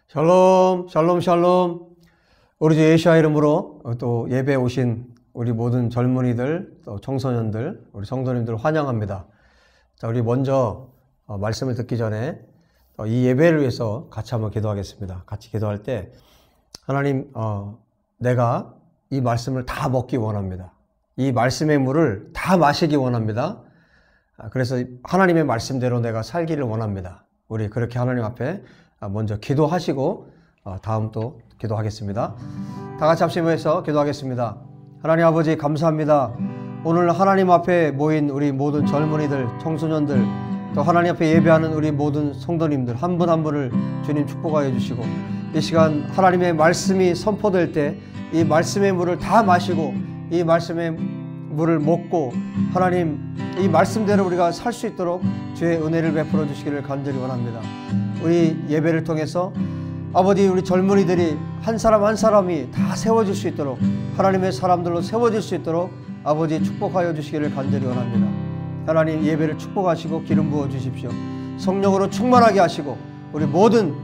샬롬, 샬롬, 샬롬. 우리 주 예수와 이름으로 또 예배에 오신 우리 모든 젊은이들, 또 청소년들, 우리 성도님들 환영합니다. 자, 우리 먼저 말씀을 듣기 전에 이 예배를 위해서 같이 한번 기도하겠습니다. 같이 기도할 때 하나님, 내가 이 말씀을 다 먹기 원합니다. 이 말씀의 물을 다 마시기 원합니다. 그래서 하나님의 말씀대로 내가 살기를 원합니다. 우리 그렇게 하나님 앞에 먼저 기도하시고 다음 또 기도하겠습니다. 다 같이 합심을 해서 기도하겠습니다. 하나님 아버지 감사합니다. 오늘 하나님 앞에 모인 우리 모든 젊은이들, 청소년들, 또 하나님 앞에 예배하는 우리 모든 성도님들 한 분 한 분을 주님 축복하여 주시고, 이 시간 하나님의 말씀이 선포될 때 이 말씀의 물을 다 마시고 이 말씀의 물을 먹고 하나님 이 말씀대로 우리가 살 수 있도록 주의 은혜를 베풀어 주시기를 간절히 원합니다. 우리 예배를 통해서 아버지, 우리 젊은이들이 한 사람 한 사람이 다 세워질 수 있도록, 하나님의 사람들로 세워질 수 있도록 아버지 축복하여 주시기를 간절히 원합니다. 하나님 예배를 축복하시고 기름 부어 주십시오. 성령으로 충만하게 하시고 우리 모든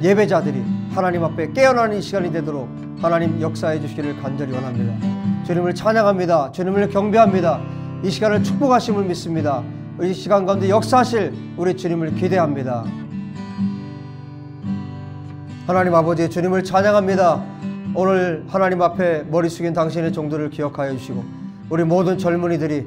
예배자들이 하나님 앞에 깨어나는 이 시간이 되도록 하나님 역사해 주시기를 간절히 원합니다. 주님을 찬양합니다. 주님을 경배합니다. 이 시간을 축복하심을 믿습니다. 이 시간 가운데 역사하실 우리 주님을 기대합니다. 하나님 아버지, 주님을 찬양합니다. 오늘 하나님 앞에 머리 숙인 당신의 종들을 기억하여 주시고 우리 모든 젊은이들이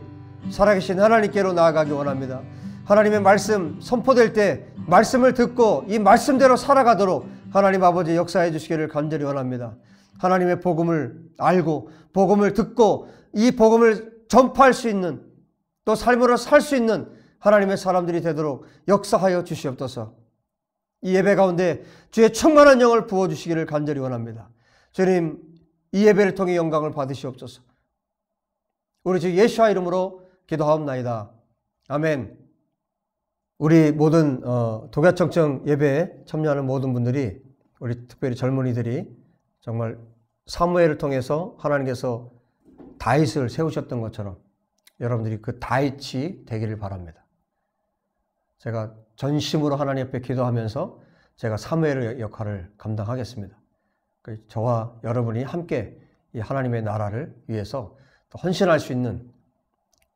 살아계신 하나님께로 나아가기 원합니다. 하나님의 말씀 선포될 때 말씀을 듣고 이 말씀대로 살아가도록 하나님 아버지 역사해 주시기를 간절히 원합니다. 하나님의 복음을 알고 복음을 듣고 이 복음을 전파할 수 있는, 또 삶으로 살 수 있는 하나님의 사람들이 되도록 역사하여 주시옵소서. 이 예배 가운데 주의 충만한 영을 부어주시기를 간절히 원합니다. 주님, 이 예배를 통해 영광을 받으시옵소서. 우리 주 예수와 이름으로 기도하옵나이다. 아멘. 우리 모든 독야청청 예배에 참여하는 모든 분들이, 우리 특별히 젊은이들이 정말 사무엘을 통해서 하나님께서 다윗을 세우셨던 것처럼 여러분들이 그 다윗이 되기를 바랍니다. 제가 전심으로 하나님 앞에 기도하면서 제가 사무엘의 역할을 감당하겠습니다. 저와 여러분이 함께 이 하나님의 나라를 위해서 헌신할 수 있는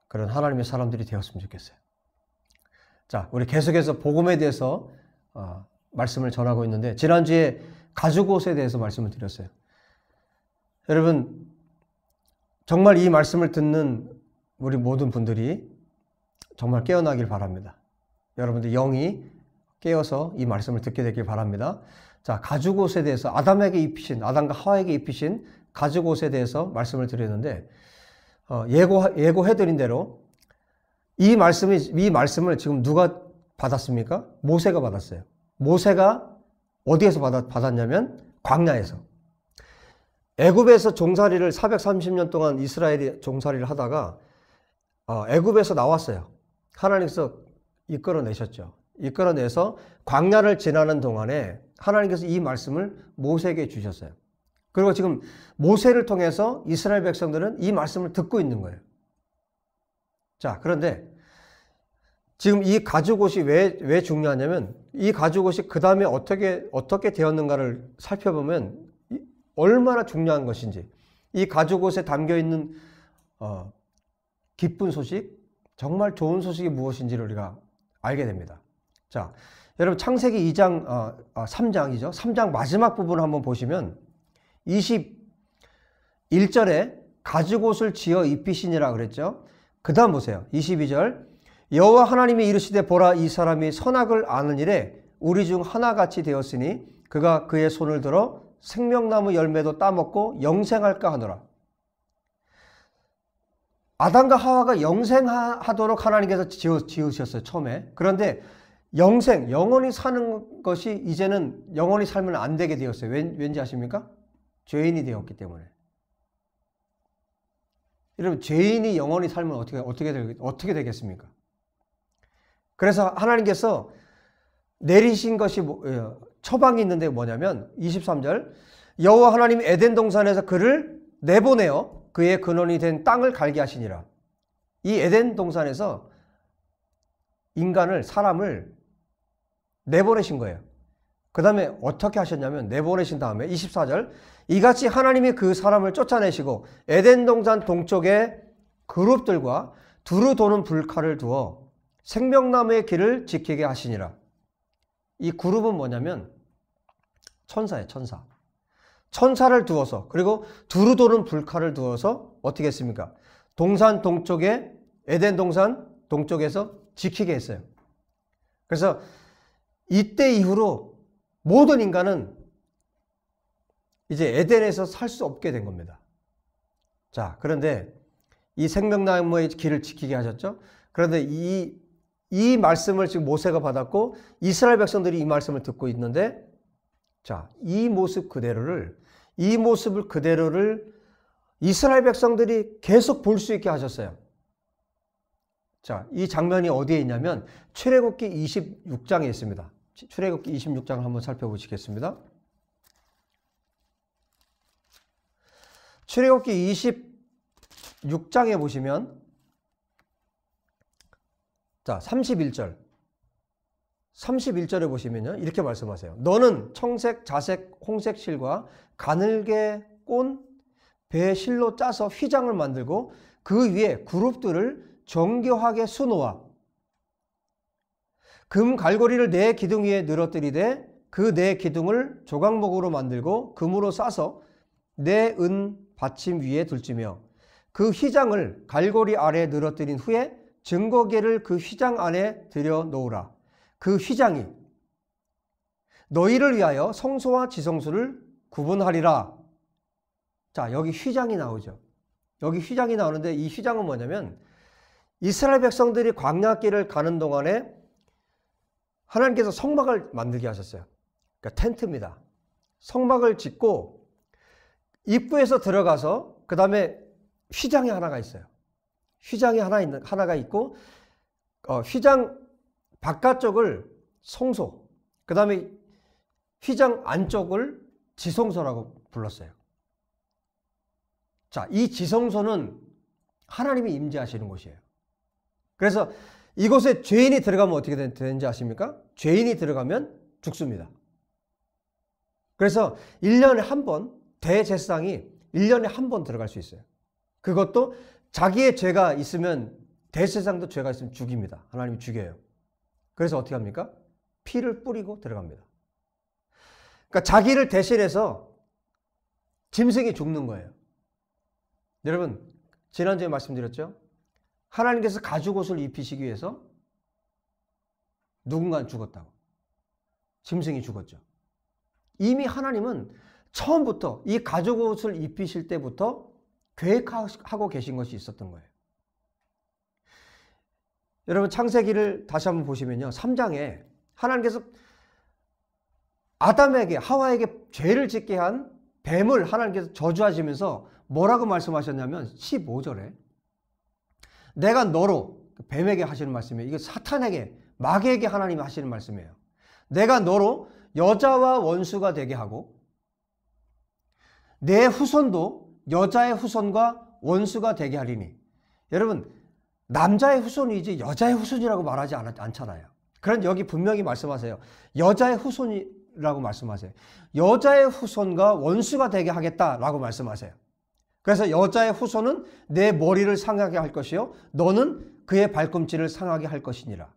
그런 하나님의 사람들이 되었으면 좋겠어요. 자, 우리 계속해서 복음에 대해서 말씀을 전하고 있는데, 지난주에 가죽옷에 대해서 말씀을 드렸어요. 여러분, 정말 이 말씀을 듣는 우리 모든 분들이 정말 깨어나길 바랍니다. 여러분들 영이 깨어서 이 말씀을 듣게 되길 바랍니다. 자, 가죽옷에 대해서 아담과 하와에게 입히신 가죽옷에 대해서 말씀을 드렸는데, 예고해드린 대로 이 말씀을 지금 누가 받았습니까? 모세가 받았어요. 모세가 어디에서 받았냐면 광야에서. 애굽에서 종살이를 430년 동안 이스라엘이 종살이를 하다가 애굽에서 나왔어요. 하나님께서 이끌어내셨죠. 이끌어내서 광야를 지나는 동안에 하나님께서 이 말씀을 모세에게 주셨어요. 그리고 지금 모세를 통해서 이스라엘 백성들은 이 말씀을 듣고 있는 거예요. 자, 그런데 지금 이 가죽옷이 왜 중요하냐면, 이 가죽옷이 그 다음에 어떻게 되었는가를 살펴보면 얼마나 중요한 것인지, 이 가죽옷에 담겨있는 기쁜 소식, 정말 좋은 소식이 무엇인지를 우리가 알게 됩니다. 자, 여러분 창세기 2장, 3장이죠. 3장 마지막 부분을 한번 보시면 21절에 가죽옷을 지어 입히시니라 그랬죠. 그 다음 보세요. 22절. 여호와 하나님이 이르시되 보라, 이 사람이 선악을 아는 일에 우리 중 하나같이 되었으니 그가 그의 손을 들어 생명나무 열매도 따먹고 영생할까 하노라. 아담과 하와가 영생하도록 하나님께서 지으셨어요, 처음에. 그런데 영원히 사는 것이 이제는 영원히 살면 안 되게 되었어요. 왠지 아십니까? 죄인이 되었기 때문에. 여러분, 죄인이 영원히 살면 어떻게 되겠습니까? 그래서 하나님께서 내리신 것이 처방이 있는데 뭐냐면 23절. 여호와 하나님이 에덴 동산에서 그를 내보내어 그의 근원이 된 땅을 갈게 하시니라. 이 에덴 동산에서 사람을 내보내신 거예요. 그 다음에 어떻게 하셨냐면 내보내신 다음에 24절 이같이 하나님이 그 사람을 쫓아내시고 에덴 동산 동쪽에 그룹들과 두루 도는 불칼을 두어 생명나무의 길을 지키게 하시니라. 이 그룹은 뭐냐면 천사예요. 천사. 천사를 두어서 그리고 두루 도는 불칼을 두어서 어떻게 했습니까? 동산 동쪽에 에덴 동산 동쪽에서 지키게 했어요. 그래서 이때 이후로 모든 인간은 이제 에덴에서 살 수 없게 된 겁니다. 자, 그런데 이 생명나무의 길을 지키게 하셨죠. 그런데 이 말씀을 지금 모세가 받았고 이스라엘 백성들이 이 말씀을 듣고 있는데, 자, 이 모습을 그대로를 이스라엘 백성들이 계속 볼 수 있게 하셨어요. 자, 이 장면이 어디에 있냐면 출애굽기 26장에 있습니다. 출애굽기 26장을 한번 살펴보시겠습니다. 출애굽기 26장에 보시면 자, 31절에 보시면요, 이렇게 말씀하세요. 너는 청색, 자색, 홍색 실과 가늘게 꼰 배 실로 짜서 휘장을 만들고 그 위에 그룹들을 정교하게 수놓아 금 갈고리를 네 기둥 위에 늘어뜨리되 그 네 기둥을 조각목으로 만들고 금으로 싸서 네 은 받침 위에 둘지며 그 휘장을 갈고리 아래에 늘어뜨린 후에 증거계를 그 휘장 안에 들여 놓으라. 그 휘장이 너희를 위하여 성소와 지성소를 구분하리라. 자, 여기 휘장이 나오죠. 여기 휘장이 나오는데 이 휘장은 뭐냐면 이스라엘 백성들이 광야길을 가는 동안에 하나님께서 성막을 만들게 하셨어요. 그러니까 텐트입니다. 성막을 짓고 입구에서 들어가서 그 다음에 휘장이 하나가 있어요. 휘장이 하나가 있고 휘장 바깥쪽을 성소, 그 다음에 휘장 안쪽을 지성소라고 불렀어요. 자, 이 지성소는 하나님이 임재하시는 곳이에요. 그래서 이곳에 죄인이 들어가면 어떻게 되는지 아십니까? 죄인이 들어가면 죽습니다. 그래서 1년에 한 번, 대제사장이 1년에 한 번 들어갈 수 있어요. 그것도 자기의 죄가 있으면, 대제사장도 죄가 있으면 죽입니다. 하나님이 죽여요. 그래서 어떻게 합니까? 피를 뿌리고 들어갑니다. 그러니까 자기를 대신해서 짐승이 죽는 거예요. 여러분, 지난주에 말씀드렸죠? 하나님께서 가죽옷을 입히시기 위해서 누군가는 죽었다고. 짐승이 죽었죠. 이미 하나님은 처음부터 이 가죽옷을 입히실 때부터 계획하고 계신 것이 있었던 거예요. 여러분, 창세기를 다시 한번 보시면요, 3장에 하나님께서 아담에게, 하와에게 죄를 짓게 한 뱀을 하나님께서 저주하시면서 뭐라고 말씀하셨냐면 15절에 내가 너로, 뱀에게 하시는 말씀이에요. 이거 사탄에게, 마귀에게 하나님이 하시는 말씀이에요. 내가 너로 여자와 원수가 되게 하고 내 후손도 여자의 후손과 원수가 되게 하리니. 여러분, 남자의 후손이지 여자의 후손이라고 말하지 않잖아요. 그런데 여기 분명히 말씀하세요. 여자의 후손이라고 말씀하세요. 여자의 후손과 원수가 되게 하겠다라고 말씀하세요. 그래서 여자의 후손은 내 머리를 상하게 할 것이요 너는 그의 발꿈치를 상하게 할 것이니라.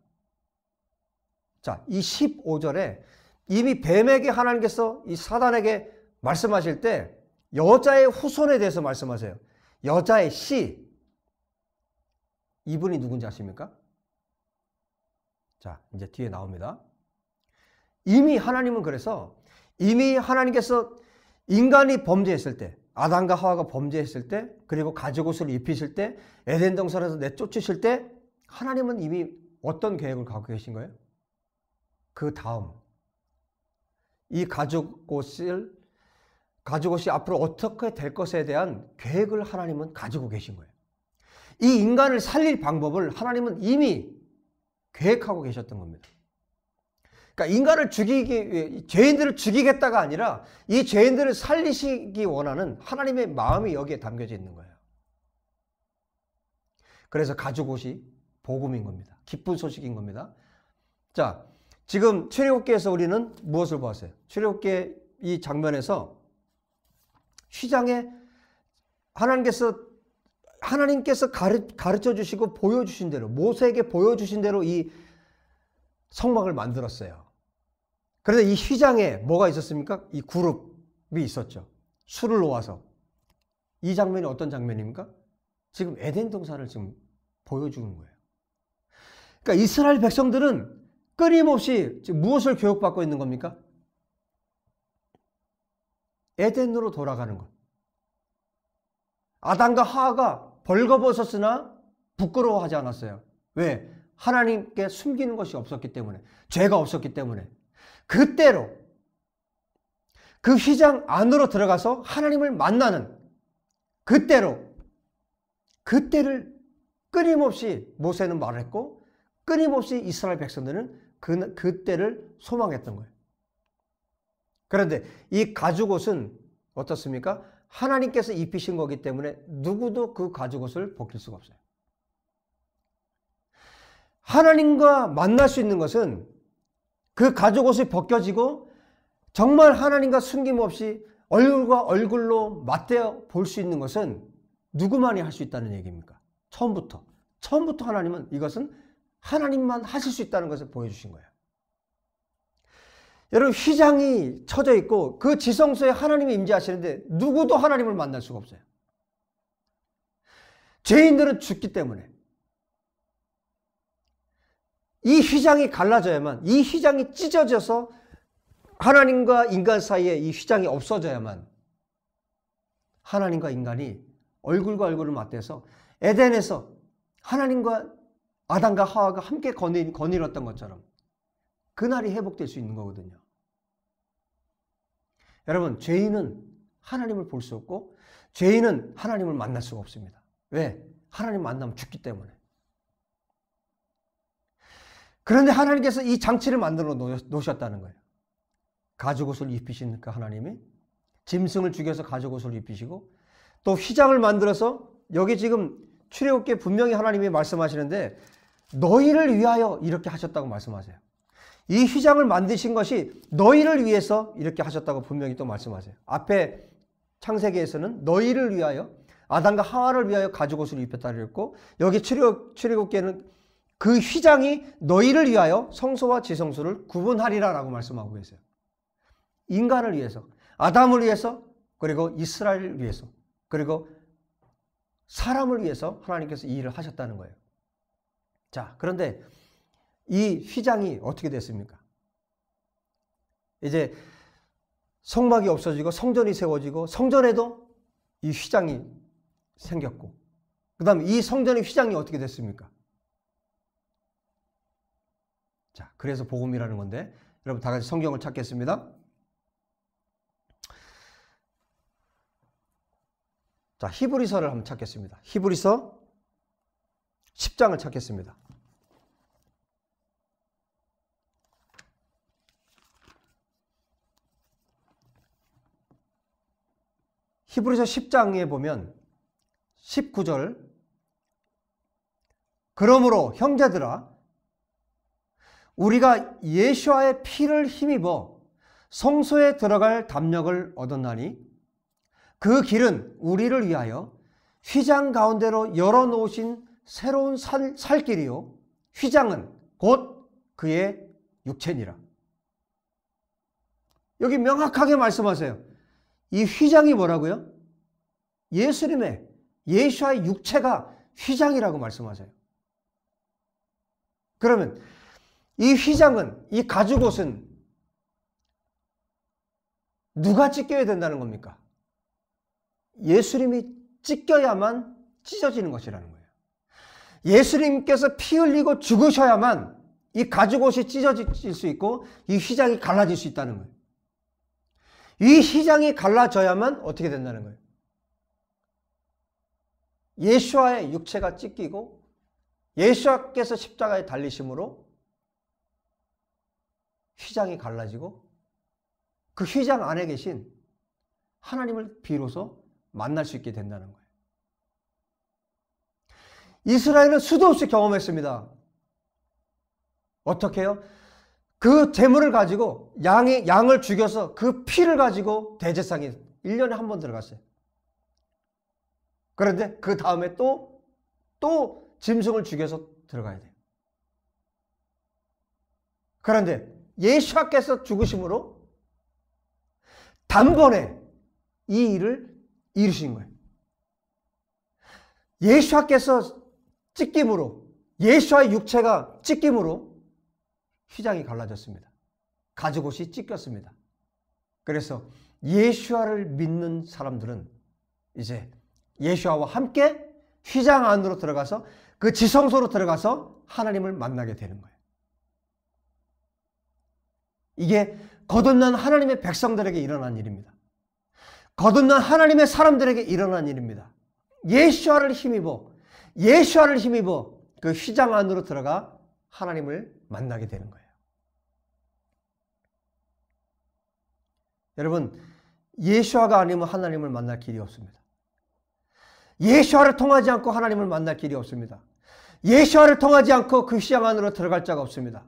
자, 이 15절에 이미 뱀에게 하나님께서 이 사단에게 말씀하실 때 여자의 후손에 대해서 말씀하세요. 여자의 씨. 이분이 누군지 아십니까? 자, 이제 뒤에 나옵니다. 이미 하나님은 그래서 이미 하나님께서 인간이 범죄했을 때, 아담과 하와가 범죄했을 때, 그리고 가죽옷을 입히실 때, 에덴 동산에서 내쫓으실 때 하나님은 이미 어떤 계획을 갖고 계신 거예요? 그 다음 이 가죽옷이 앞으로 어떻게 될 것에 대한 계획을 하나님은 가지고 계신 거예요. 이 인간을 살릴 방법을 하나님은 이미 계획하고 계셨던 겁니다. 그러니까 인간을 죄인들을 죽이겠다가 아니라 이 죄인들을 살리시기 원하는 하나님의 마음이 여기에 담겨져 있는 거예요. 그래서 가죽옷이 복음인 겁니다. 기쁜 소식인 겁니다. 자, 지금 출애굽기에서 우리는 무엇을 보았어요? 출애굽기 이 장면에서 휘장에 하나님께서 가르쳐 주시고 보여주신 대로, 모세에게 보여주신 대로 이 성막을 만들었어요. 그런데 이 휘장에 뭐가 있었습니까? 이 그룹이 있었죠. 술을 놓아서. 이 장면이 어떤 장면입니까? 지금 에덴 동산을 지금 보여주는 거예요. 그러니까 이스라엘 백성들은 끊임없이 지금 무엇을 교육받고 있는 겁니까? 에덴으로 돌아가는 것. 아담과 하와가 벌거벗었으나 부끄러워하지 않았어요. 왜? 하나님께 숨기는 것이 없었기 때문에, 죄가 없었기 때문에. 그때로 그 휘장 안으로 들어가서 하나님을 만나는 그때를 끊임없이 모세는 말했고, 끊임없이 이스라엘 백성들은 그때를 소망했던 거예요. 그런데 이 가죽옷은 어떻습니까? 하나님께서 입히신 거기 때문에 누구도 그 가죽옷을 벗길 수가 없어요. 하나님과 만날 수 있는 것은 그 가죽옷이 벗겨지고 정말 하나님과 숨김없이 얼굴과 얼굴로 맞대어 볼 수 있는 것은 누구만이 할 수 있다는 얘기입니까? 처음부터 하나님은 이것은 하나님만 하실 수 있다는 것을 보여주신 거예요. 여러분, 휘장이 쳐져 있고 그 지성소에 하나님이 임재하시는데 누구도 하나님을 만날 수가 없어요. 죄인들은 죽기 때문에. 이 휘장이 갈라져야만, 이 휘장이 찢어져서 하나님과 인간 사이에 이 휘장이 없어져야만 하나님과 인간이 얼굴과 얼굴을 맞대서 에덴에서 하나님과 아담과 하와가 함께 거닐었던 것처럼 그날이 회복될 수 있는 거거든요. 여러분, 죄인은 하나님을 볼 수 없고 죄인은 하나님을 만날 수가 없습니다. 왜? 하나님 만나면 죽기 때문에. 그런데 하나님께서 이 장치를 만들어 놓으셨다는 거예요. 가죽옷을 입히신 그 하나님이 짐승을 죽여서 가죽옷을 입히시고 또 휘장을 만들어서 여기 지금 출애굽기에 분명히 하나님이 말씀하시는데 너희를 위하여 이렇게 하셨다고 말씀하세요. 이 휘장을 만드신 것이 너희를 위해서 이렇게 하셨다고 분명히 또 말씀하세요. 앞에 창세기에서는 너희를 위하여, 아담과 하와를 위하여 가죽옷을 입혔다 그랬고, 여기 출애굽기에는 그 휘장이 너희를 위하여 성소와 지성소를 구분하리라 라고 말씀하고 계세요. 인간을 위해서, 아담을 위해서, 그리고 이스라엘을 위해서, 그리고 사람을 위해서 하나님께서 이 일을 하셨다는 거예요. 자, 그런데 이 휘장이 어떻게 됐습니까? 이제 성막이 없어지고 성전이 세워지고 성전에도 이 휘장이 생겼고, 그 다음에 이 성전의 휘장이 어떻게 됐습니까? 자, 그래서 복음이라는 건데 여러분 다 같이 성경을 찾겠습니다. 자, 히브리서를 한번 찾겠습니다. 히브리서 10장을 찾겠습니다. 히브리서 10장에 보면 19절, 그러므로 형제들아 우리가 예수와의 피를 힘입어 성소에 들어갈 담력을 얻었나니 그 길은 우리를 위하여 휘장 가운데로 열어놓으신 새로운 살길이요 휘장은 곧 그의 육체니라. 여기 명확하게 말씀하세요. 이 휘장이 뭐라고요? 예수님의, 예수와의 육체가 휘장이라고 말씀하세요. 그러면 이 휘장은, 이 가죽옷은 누가 찢겨야 된다는 겁니까? 예수님이 찢겨야만 찢어지는 것이라는 거예요. 예수님께서 피 흘리고 죽으셔야만 이 가죽옷이 찢어질 수 있고 이 휘장이 갈라질 수 있다는 거예요. 이 휘장이 갈라져야만 어떻게 된다는 거예요? 예수와의 육체가 찢기고 예수께서 십자가에 달리심으로 휘장이 갈라지고 그 휘장 안에 계신 하나님을 비로소 만날 수 있게 된다는 거예요. 이스라엘은 수도 없이 경험했습니다. 어떻게 해요? 그 제물을 가지고 양을 죽여서 그 피를 가지고 대제사장이 1년에 한 번 들어갔어요. 그런데 그 다음에 또 짐승을 죽여서 들어가야 돼요. 그런데 예수께서 죽으심으로 단번에 이 일을 이루신 거예요. 예수께서 찢김으로, 예수의 육체가 찢김으로 휘장이 갈라졌습니다. 가죽옷이 찢겼습니다. 그래서 예수와를 믿는 사람들은 이제 예수와 함께 휘장 안으로 들어가서 그 지성소로 들어가서 하나님을 만나게 되는 거예요. 이게 거듭난 하나님의 백성들에게 일어난 일입니다. 거듭난 하나님의 사람들에게 일어난 일입니다. 예수와를 힘입어 그 휘장 안으로 들어가 하나님을 만나게 되는 거예요. 여러분, 예수와가 아니면 하나님을 만날 길이 없습니다. 예수와를 통하지 않고 하나님을 만날 길이 없습니다. 예수와를 통하지 않고 그 휘장 안으로 들어갈 자가 없습니다.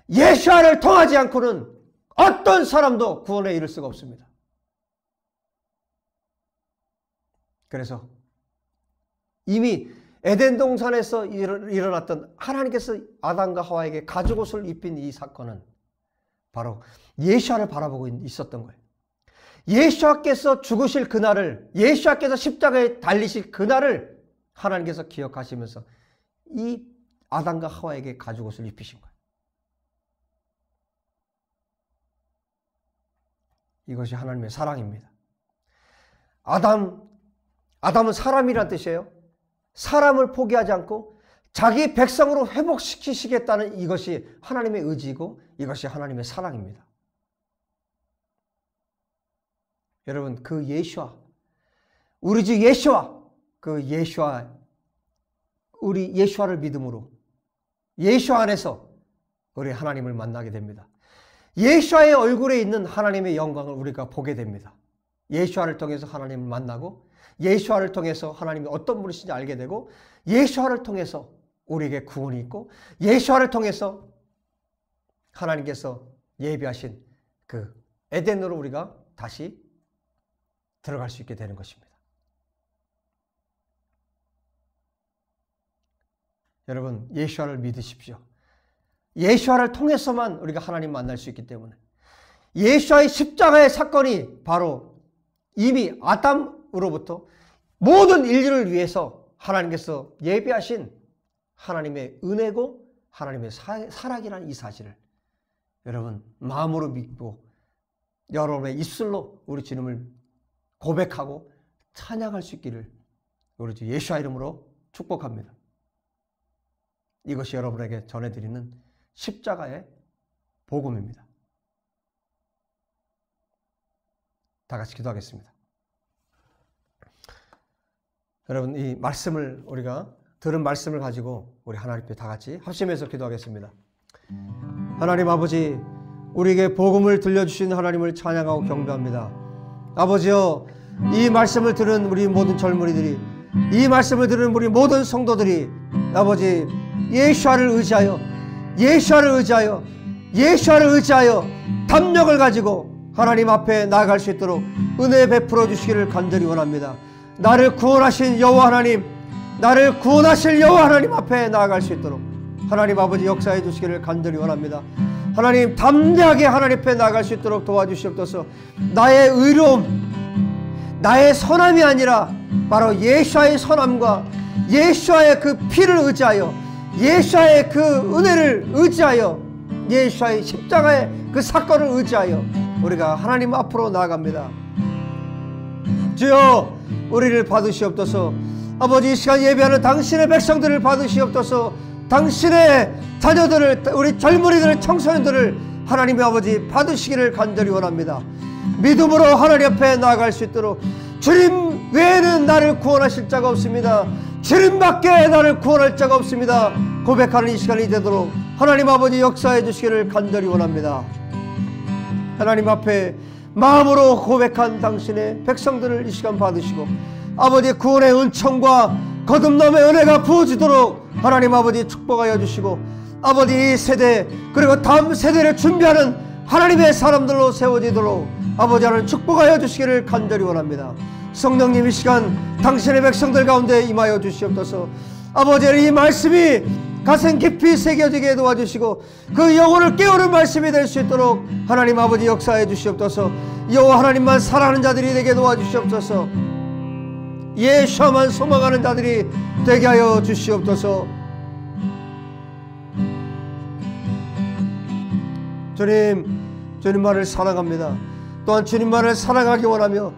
예수와를 통하지 않고는 어떤 사람도 구원에 이를 수가 없습니다. 그래서 이미 에덴 동산에서 일어났던 하나님께서 아담과 하와에게 가죽옷을 입힌 이 사건은 바로 예수와를 바라보고 있었던 거예요. 예수께서 죽으실 그날을, 예수께서 십자가에 달리실 그날을 하나님께서 기억하시면서 이 아담과 하와에게 가죽옷을 입히신 거예요. 이것이 하나님의 사랑입니다. 아담은 사람이란 뜻이에요. 사람을 포기하지 않고 자기 백성으로 회복시키시겠다는 이것이 하나님의 의지이고 이것이 하나님의 사랑입니다. 여러분, 그 예수와, 우리 주 예수와, 우리 예수와를 믿음으로 예수 안에서 우리 하나님을 만나게 됩니다. 예수와의 얼굴에 있는 하나님의 영광을 우리가 보게 됩니다. 예수와를 통해서 하나님을 만나고 예수와를 통해서 하나님이 어떤 분이신지 알게 되고 예수와를 통해서 우리에게 구원이 있고 예수와를 통해서 하나님께서 예비하신 그 에덴으로 우리가 다시 들어갈 수 있게 되는 것입니다. 여러분, 예수와를 믿으십시오. 예수와를 통해서만 우리가 하나님 만날 수 있기 때문에 예수와의 십자가의 사건이 바로 이미 아담으로부터 모든 인류를 위해서 하나님께서 예비하신 하나님의 은혜고 하나님의 사랑이라는 이 사실을 여러분 마음으로 믿고 여러분의 입술로 우리 주님을 고백하고 찬양할 수 있기를 우리 주 예수와 이름으로 축복합니다. 이것이 여러분에게 전해드리는 십자가의 복음입니다. 다 같이 기도하겠습니다. 여러분, 이 말씀을 우리가 들은 말씀을 가지고 우리 하나님 앞에 다 같이 합심해서 기도하겠습니다. 하나님 아버지, 우리에게 복음을 들려주신 하나님을 찬양하고 경배합니다. 아버지여, 이 말씀을 들은 우리 모든 젊은이들이, 이 말씀을 들은 우리 모든 성도들이 아버지 예수와를 의지하여 담력을 가지고 하나님 앞에 나아갈 수 있도록 은혜 베풀어 주시기를 간절히 원합니다. 나를 구원하신 여호와 하나님, 나를 구원하실 여호와 하나님 앞에 나아갈 수 있도록 하나님 아버지 역사해 주시기를 간절히 원합니다. 하나님, 담대하게 하나님 앞에 나아갈 수 있도록 도와주시옵소서. 나의 의로움, 나의 선함이 아니라 바로 예수와의 선함과 예수와의 그 피를 의지하여, 예수와의 그 은혜를 의지하여, 예수와의 십자가의 그 사건을 의지하여 우리가 하나님 앞으로 나아갑니다. 주여, 우리를 받으시옵소서. 아버지, 이 시간 예배하는 당신의 백성들을 받으시옵소서. 당신의 자녀들을, 우리 젊은이들을, 청소년들을 하나님의 아버지 받으시기를 간절히 원합니다. 믿음으로 하나님 앞에 나아갈 수 있도록 주님 외에는 나를 구원하실 자가 없습니다. 주님밖에 나를 구원할 자가 없습니다. 고백하는 이 시간이 되도록 하나님 아버지 역사해 주시기를 간절히 원합니다. 하나님 앞에 마음으로 고백한 당신의 백성들을 이 시간 받으시고 아버지 구원의 은총과 거듭남의 은혜가 부어지도록 하나님 아버지 축복하여 주시고 아버지 이 세대 그리고 다음 세대를 준비하는 하나님의 사람들로 세워지도록 아버지 하나님 축복하여 주시기를 간절히 원합니다. 성령님 이 시간 당신의 백성들 가운데 임하여 주시옵소서. 아버지 이 말씀이 가슴 깊이 새겨지게 도와주시고 그 영혼을 깨우는 말씀이 될 수 있도록 하나님 아버지 역사해 주시옵소서. 여호와 하나님만 사랑하는 자들이 되게 도와주시옵소서. 예수만 소망하는 자들이 되게 하여 주시옵소서. 주님만을 사랑합니다. 또한 주님만을 사랑하기 원하며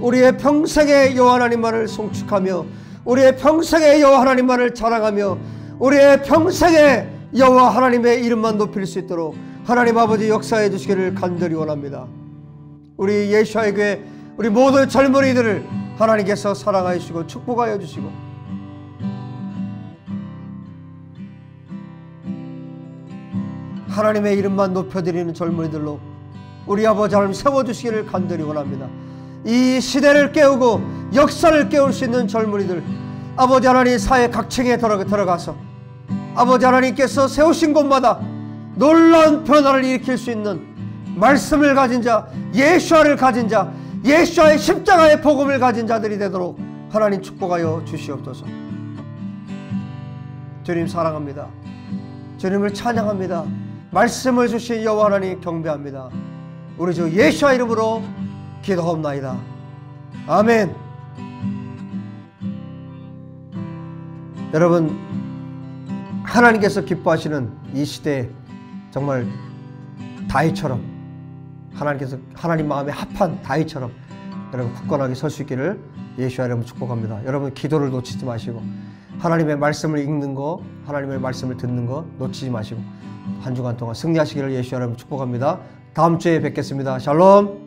우리의 평생의 여호와 하나님만을 송축하며 우리의 평생의 여호와 하나님만을 자랑하며 우리의 평생의 여호와 하나님의 이름만 높일 수 있도록 하나님 아버지 역사해 주시기를 간절히 원합니다. 우리 예수의 교회 우리 모든 젊은이들을 하나님께서 사랑하여 주시고 축복하여 주시고 하나님의 이름만 높여드리는 젊은이들로 우리 아버지 하나님 세워주시기를 간절히 원합니다. 이 시대를 깨우고 역사를 깨울 수 있는 젊은이들 아버지 하나님 사회 각층에 들어가서 아버지 하나님께서 세우신 곳마다 놀라운 변화를 일으킬 수 있는 말씀을 가진 자, 예수아를 가진 자, 예수아의 십자가의 복음을 가진 자들이 되도록 하나님 축복하여 주시옵소서. 주님 사랑합니다. 주님을 찬양합니다. 말씀을 주신 여호와 하나님 경배합니다. 우리 주 예수와 이름으로 기도하옵나이다. 아멘. 여러분 하나님께서 기뻐하시는 이 시대에 정말 다윗처럼 하나님께서 하나님 마음에 합한 다윗처럼 여러분 굳건하게 설 수 있기를 예수와 이름으로 축복합니다. 여러분 기도를 놓치지 마시고 하나님의 말씀을 읽는 거 하나님의 말씀을 듣는 거 놓치지 마시고 한 주간 동안 승리하시기를 예수와 이름으로 축복합니다. 다음 주에 뵙겠습니다. 샬롬.